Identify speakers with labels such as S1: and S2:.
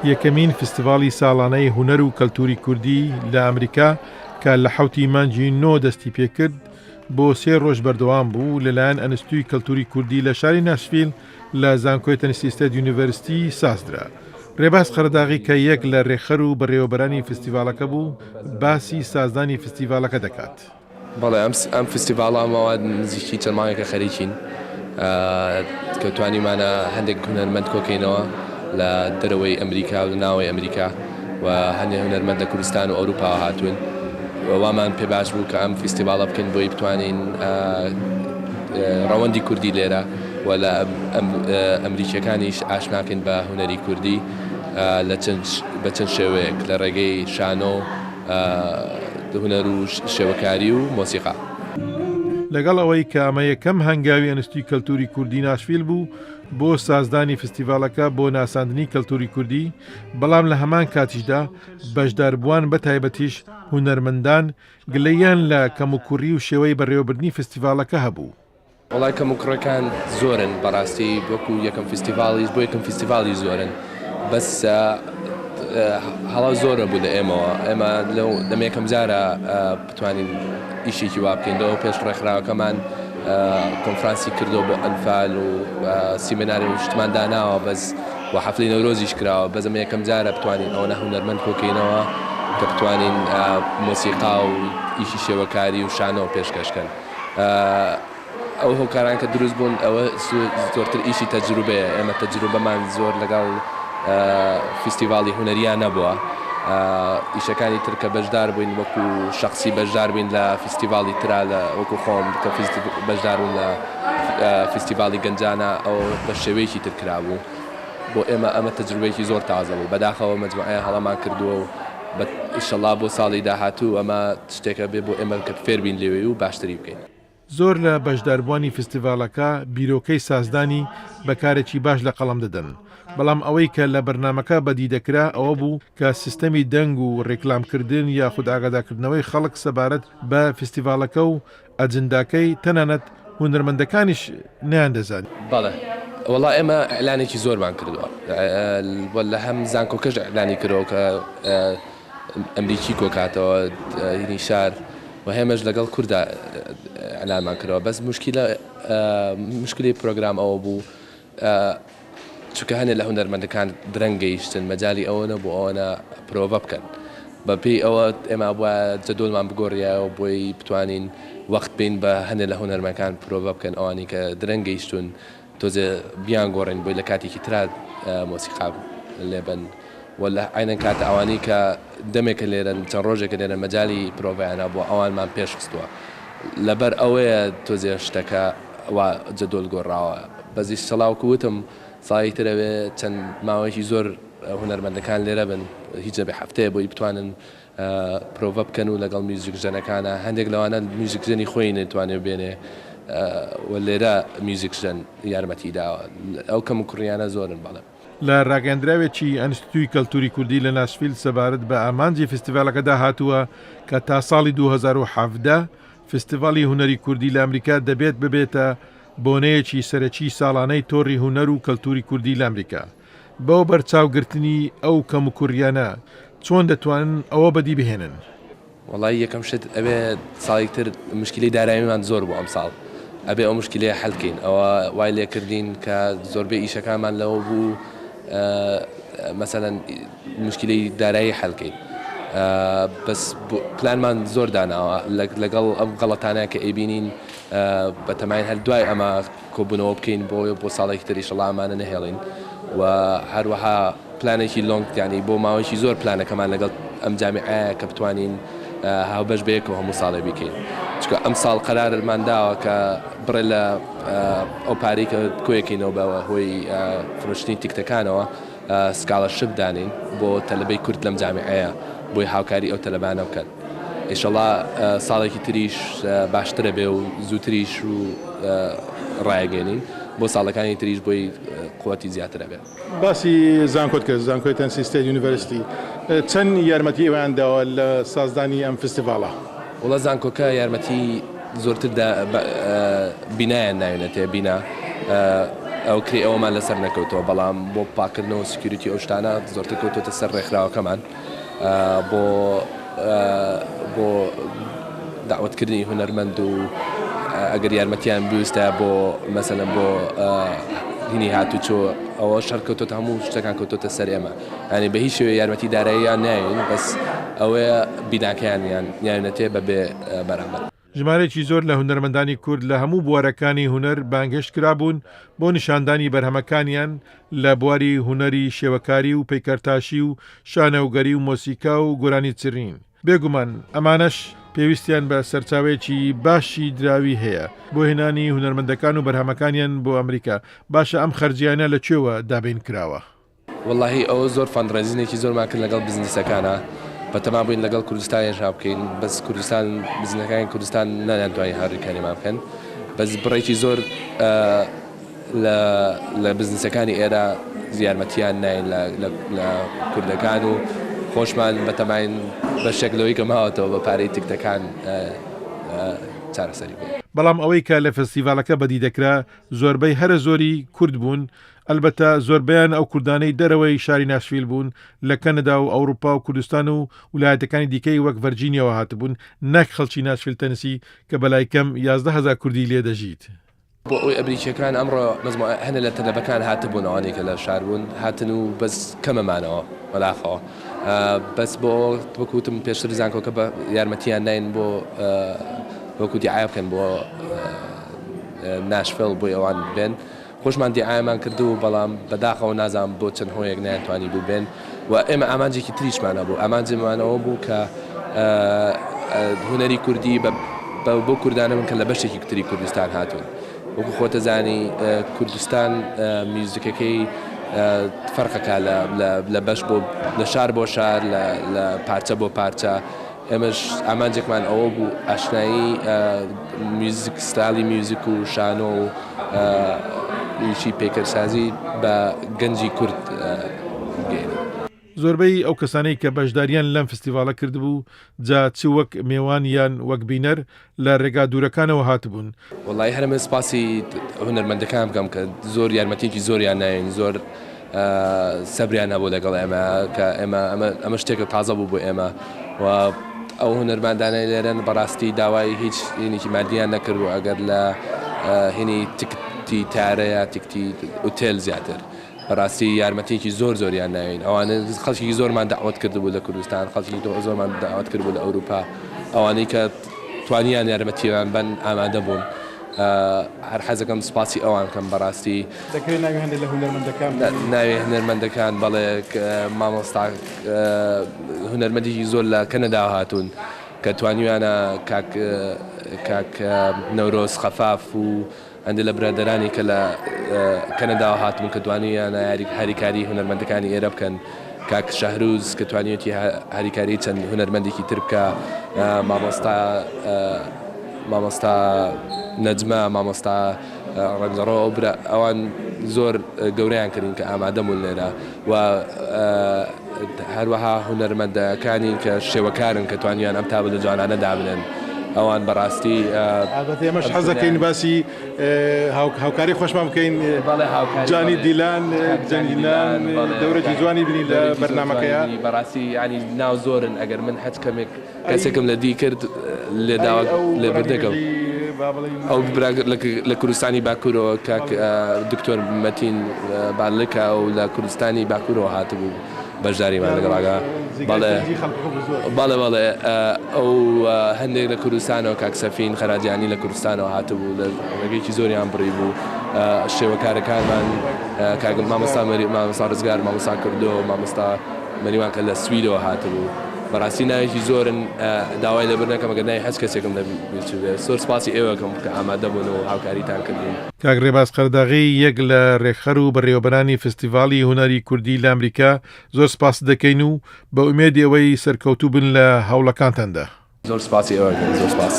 S1: یەکەمین فستیڤاڵی ساڵانەی هونەر و کەلتوری کوردی لە ئەمریکا کە لە 7 مانگی 9 دەستی پێکرد بۆ 3 ڕۆژ بەردەوام بوو لەلایەن ئەنستوی کەلتوری کوردی لە شاری ناشڤیل لە زانکۆی تەنیسی ستێت یونیڤەرسیتی سازدرا. ڕێباز قەرەداغی کە یەک لە ڕێخەر و بەڕێوەبەرانی فستیڤالەکە بوو باسی سازدانی فستیڤالەکە دەکات.
S2: بەڵێ ئەم فستیڤاڵە ماوە نزیکی چەند مانگێکە خەریکین کە توانیمانە هەندێک هونەرمەند کۆکەینەوە لە دەرەوەی ئەمریکا و لە ناوەی ئەمریکا و هەندێک هونەرمەند لە کوردستان و ئەوروپا هاتوون. وامان پێ باش بوو کە ئەم فستیڤاڵە بکەین بۆی بتوانین ڕەوەندی کوردی لێرە و لە ئەمریکیەکانیش ئاشناکەین بە هونەری کوردی بە چەند شێوەیەک لە ڕێگەی شانۆ هونەر و شێوەکاری و مۆسیقا.
S1: لەگەڵ ئەوەی کە ئەمە یەکەم هەنگاوی ئەنستوی کەلتوری کوردی ناشڤیل بوو بۆ سازدانی فستیڤالەکە بۆ ناساندنی کەلتوری کوردی، بەڵام لە هەمان کاتیشدا بەشداربووان بە تایبەتیش هونەرمەندان گلەییان لە کەموکوڕی و شێوەی بەڕێوەبردنی فستیڤالەکە هەبوو.
S2: وڵای کەموکڕەکان زۆرن بەڕاستی وەکو یەکەم فستیڤاڵیش بۆ یەکەم فستیڤاڵی زۆرن، بەس هەڵا زۆرە بوو لە ئێمە لەمە یەکەم جارە بتوانین ئیشێکی وا بکەینەوە. پێش ڕێکخراوەکەمان کۆنفرانسی کردەوە بۆ ئەنفال و سیمیناری شتمان داناوە بەس و حەفڵی نەورۆزیش کراوە، بەس ئەمە یەکەم جارە بتوانین ئەوە هونەرمەند کۆکەینەوە کە بتوانین مۆسیقا و ئیشی شێوەکاری و شانەوە پێشکەشکەن. ئەو هۆکاران کە دروست بوون ئەوە زۆرتر ئیشی تەجروبەیە. ئێمە تەجروبەمان زۆر لەگەڵ فستیڤاڵی هونەریان نەبووە. ئیشەکانی تر کە بەشدار بووین وەکو شخصی بەشدار بووین لە فستیڤاڵی ترا لە وەکو خۆم کە بەشدار بوون لە فستیڤاڵی گەنجانە ئەو بە شێوەیەکی تر کرابوو. بۆ ئێمە ئەمە تەجروبەیەکی زۆر تازە بوو. بەداخەوە مەجموعەیە هەڵەمان کردووە و ئینشەڵڵا بۆ ساڵی داهاتوو ئەمە شتێکە بێ بۆ ئێمە کە فێر بین لێوێ و باشتری بکەین.
S1: زۆر لە بەشداربووانی فستیڤالەکە بیرۆکەی سازدانی بەکارێکی باش لە قەڵەم دەدەن، بەڵام ئەوەی کە لە بەرنامەکە بەدی دەکرا ئەوە بوو کە سیستەمی دەنگ و ڕێکلامکردن یاخود ئاگادارکردنەوەی خەڵک سەبارەت بە فستیڤالەکە و ئەجنداکەی تەنانەت هونەرمەندەکانیش نەیان دەزانێت.
S2: بەڵێ وەڵا ئێمە ئەعلانێکی زۆرمان کردووە لە هەم زانکۆکەش ئەعلانی کردەوە کە ئەمریکی کۆکاتەوە هینی شار و هێمەش لەگەڵ کووردا ئەعلانمان کردەوە. بەس مشکلی پرۆگرام ئەوە بوو چونکە هەنێ لە هونەرمەندەکان درەنگ گەیشتن مەجای ئەوە نەبوو ئەوەنە پرۆڤە بکەن. بەپێی ئەوە ئێمە بووە جەدۆڵمان بگۆڕیەوە بۆی بتوانین وەخت بین بە هەنێ لە هونەرمەکان پرۆڤە بکەن ئەوانی کە درەنگ گەیشتون تۆزێ بیان گۆڕین بۆی لە کاتێکی ترا مۆسیقا لێبن و لە عینەن کاتە ئەوانی کە دەمێکە لێرن چەند ڕۆژێکە لێرە مەجای پرۆڤیانە بۆ ئەوانمان پێشخستووە. لەبەر ئەوەیە تۆزێ شتەکە جەدۆڵ گۆڕاوە. بەزی سەڵاوکە وتم ساڵی ترەوێ چەند ماوەیەکی زۆر هونەرمەندەکان لێرە بن هیچ نەبێ هەفتەیە بۆی بتوانن پرۆڤە بکەن و لەگەڵ میوزیک ژەنەکانە هەندێک لەوانە میوزیک ژەنی خۆی نەتوانێت بێنێ و لێرە میوزیک ژەن یارمەتی داوە. ئەو کەم و کوڕیانە زۆرن. بەڵێ
S1: لە ڕاگەندراوێکی ئەنستوی کەلتوری کوردی لە ناشڤیل سەبارەت بە ئامانجی فستیڤالەکەدا هاتووە کە تا ساڵی 2017 فستیڤاڵی هونەری کوردی لە ئەمریکا دەبێت ببێتە بۆنەیەکی سەرەکی ساڵانەی تۆڕی هونەر و کەلتوری کوردی لە ئەمریکا. بەو بەرچاوگرتنی ئەو کەموکوڕیانە چۆن دەتوانن ئەوە بەدی بهێنن؟
S2: وەڵای یەکەم شت ئەبێ ساڵی تر مشکلی داراییمان زۆر بوو ئەم ساڵ ئەبێ ئەو مشکلەیە حەلکەین. ئەوە وای لێکردین کە زۆربەی ئیشەکانمان لەوە بوو مەسەلەن مشکلی دارایی حەلکەین. بەس پلانمان زۆر داناوە لەگەڵ ئەم غەڵەتانە کە ئەیبینین بە تەماین هەر دوای ئەمە کۆبوونەوە بکەین بۆ ساڵێکی تری ئینشەڵڵا ئەمانە نەهێڵین و هەروەها پلانێکی لۆنگیانی بۆ ماوەیەکی زۆر پلانەکەمان لەگەڵ ئەم جامیعەیە کە بتوانین هاوبەش بەیەکەوە هەموو ساڵێ بکەین. چونکە ئەم ساڵ قەرارمان داوە کە بڕێ لە ئەو پارەی کە کۆیەکەینەوە بەوە هۆی فرۆشتنی تیکتەکانەوە سکاڵە شپ دانین بۆ تەلەبەی کورد لەم جامیعەیە بۆی هاوکاری ئەو تەلەبانە بکەن. ئینشەڵڵا ساڵێکی تریش باشترە بێ و زووتریش و ڕایگەێنین بۆ ساڵەکانی تریش بۆی قووەتی زیاترە بێت.
S1: باسی زانکۆت کرد زانکۆی تەنیسی ستێت یونیڤەرسیتی چەند یارمەتی ئێوەیان داوە لە سازدانی ئەم فستیڤاڵە؟
S2: وڵا زانکۆکە یارمەتی زۆرتر بینایان ناوێنێتێ بینا ئەو کری ئەومان لەسەر نەکەوتەوە بەڵام بۆ پاکردنەوە سکیوریتی ئەو شتانە زۆرتر کەوتوتە سەر ڕێکخراوەکەمان بۆ داوەتکردنی هونەرمەند و ئەگەر یارمەتیان بویستە بۆ مەسەلەن بۆ هینی هاتوچۆ ئەوە شەرکەوتۆتە هەموو شتەکان کەوتۆتە سەر ئێمە ینی بە هیچ شێوەیە یارمەتی داراییان ناوین بەس ئەوەیە بیناکەیان یانەتێ بەبێ بەرامبەر.
S1: ژمارەی زۆر لە هونەرمەندانی کورد لە هەموو بوارەکانی هونەر بانگهێشت کرابوون بۆ نیشاندانی بەرهەمەکانیان لە بواری هونەری شێوەکاری و پەیکەرتاشی و شانەوگەری و مۆسیکا و گۆرانی چرین. بێگومان ئەمانەش پێویستیان بە سەرچاوێکی باشی دراوی هەیە بۆ هێنانی هونەرمەندەکان و بەرهەمەکانیان بۆ ئەمریکا. باشە ئەم خەرجیانە لەکوێوە دابین کراوە؟
S2: وەڵاهی ئەوە زۆر فەندڕێزینێکی زۆرمان کرد لەگەڵ بزنسەکانە بەتەما بووین لەگەڵ کوردستانیش بکەین بەس کوردستان بزنەکانی کوردستان نانیانتوانی هەڕیکاریمان بکەن بەس بڕێکی زۆر لە بزنسەکانی ئێرە یارمەتیان ناین لە کوردەکان و خۆشمان بەتەماین بەشێک لەوەی کە ماوەتەوە بە پارەی تکتەکان چارەسەری بوو.
S1: بەڵام ئەوەی کە لە فستیڤالەکە بەدی دەکرا زۆربەی هەرە زۆری کورد بوون، ئەلبەتە زۆربیان ئەو کوردانەی دەرەوەی شاری ناشڤیل بوون لە کەنەدا و ئەوروپا و کوردستان و ویلایەتەکانی دیکەی وەک ڤەرجینیەوە هاتبوون، نەک خەڵکی ناشڤیل تەنسی کە بەلای کەم 11,000 کوردی لێ دەژیت.
S2: بۆ ئەوی ئەمریکیەکان ئەمڕۆ هەنە لە تەلەبەکان هاتبوون ئەوانەی کە لە شار بوون هاتن و بەس کەمەمانەوە وەلاخەوە بەس بۆ وەکوتم پێشتر زانکۆکە بە یارمەتیان ناین بۆ وەکو دیعاە بکەن بۆ ناشڤیل بۆی ئەوان بێن. خۆشمان دیعاەمان کردو بەڵام بەداخەوە نازانم بۆ چەند هۆیەک نایانتوانی بوو بێن و ئێمە ئامانجێکی تریشمانە بوو ئامانجێمانەوە بوو کە هونەری کوردی بۆ کوردانە من کە لە بەشێکی کتری کوردستان هاتوون. وەکو خۆتەزانی کوردستان میوزیکەکەی فەرقەکە لە بەش بۆ لە شار بۆ شار لە پارچە بۆ پارچە. ئێمەش ئامانجێکمان ئەوە بوو ئاشنایی میوزیک ستایلی میوزیک و شانۆ و ویشی پێکەرسازی بە گەنجی کورد بگەین.
S1: زۆربەی ئەو کەسانەی کە بەشداریان لەم فستیڤالە کردبوو جا چ وەک میێوان یان وەک بینەر لە ڕێگا دوورەکانەوە هاتبوون.
S2: وەڵی هەرمە سپاسی هونەرمەندەکان بکەم کە زۆر یارمەتێکی زۆریان ناوین زۆر سەبریان هەبوو لەگەڵ ئێمە کە ئەمە شتێکە تازە بوو بۆ ئێمە و ئەو هونەرمەندانەی لێرەن بەڕاستی داوای هیچ هینێکی مادیان نەکرد و ئەگەر لە هینی تکتی تارەیە تکتی ئوتێل زیاتر بەڕاستی یارمەتێکی زۆریان ناوین. ئەوانە خەڵکی زۆرمان داوەت کردبوو لە کوردستان خەڵکی زۆرمان داوەت کردبوو لە ئەوروپا ئەوانەی کە توانیان یارمەتیان بن ئامادە بوون. هەر حەزەکەم سپاسی ئەوان کەم بەڕاستی ناوێ هونەرمەندەکان بەڵێ مامۆستا هونەرمەندێکی زۆر لە کەنەدا هاتوون کە توانیوانە کاک نەورۆز خەفاف و هەندێک لە برادەرانی کە لە کەنەدا هاتوون کە توانیوانە هاریکاری هونەرمەندەکانی ئێرە بکەن کاک شەهروز کە توانیوەتی هاریکاری چەند هونەرمەندێکی تر بکە مامۆستا نەجمە مامۆستا ڕەنجەڕۆ ئەوان زۆر گەورەیان کردین کە ئامادەمون لێرە و هەروەها هونەرمەندەکانی کە شێوەکارن کە توانیان ئەم تابلە جوانانە دابنن ئەوان بەڕاستی
S1: ئێمەش حەزەکەین باسی هاوکاری خۆشمان بکەین جانی دیلان جەنیلان دەورەی جوانی بینی لە بەرنامەکەیە
S2: بەڕاستی ینی ناو زۆرن ئەگەر من هەچ کەمێک کەسێکم لە دی کرد لێ داوا لێ بردەکەم ئەو لە کوردستانی باکوورەوە کاک دکتۆر مەتین باڵکە و لە کوردستانی باکوورەوە هاتبوو بەشداریمان لەگەڵاگا بەڵێ ئەو هەندێک لە کوردستانەوە کاک سەفین خەراجیانی لە کوردستانەوە هاتبوو لە ڕێگەیەکی زۆریان بڕی بوو شێوەکارەکانمان کاگل مامۆستا ڕزگار مامۆستا کردۆ مامۆستا مەریوان کە لە سویدەوە هاتبوو بەڕاستی ناوێکی زۆرن داوای لەبرنەکەم ئەگەر ناوی هەچ کەسێکم زۆر سپاسی ئێوەکەم کە ئامادە بوون و هاوکاریتان کردین.
S1: کاک ڕێباز قەرداغی یەک لە ڕێکخەر و بەڕێوەبەرانی فستیڤالی هونەری کوردی لە ئەمریکا زۆر سپاس دەکەین و بە ئومێدی ئەوەی سەرکەوتوو بن لە هەوڵەکانتاندا.
S2: زۆر سپاسی ئێوەکەن زۆر سپاس.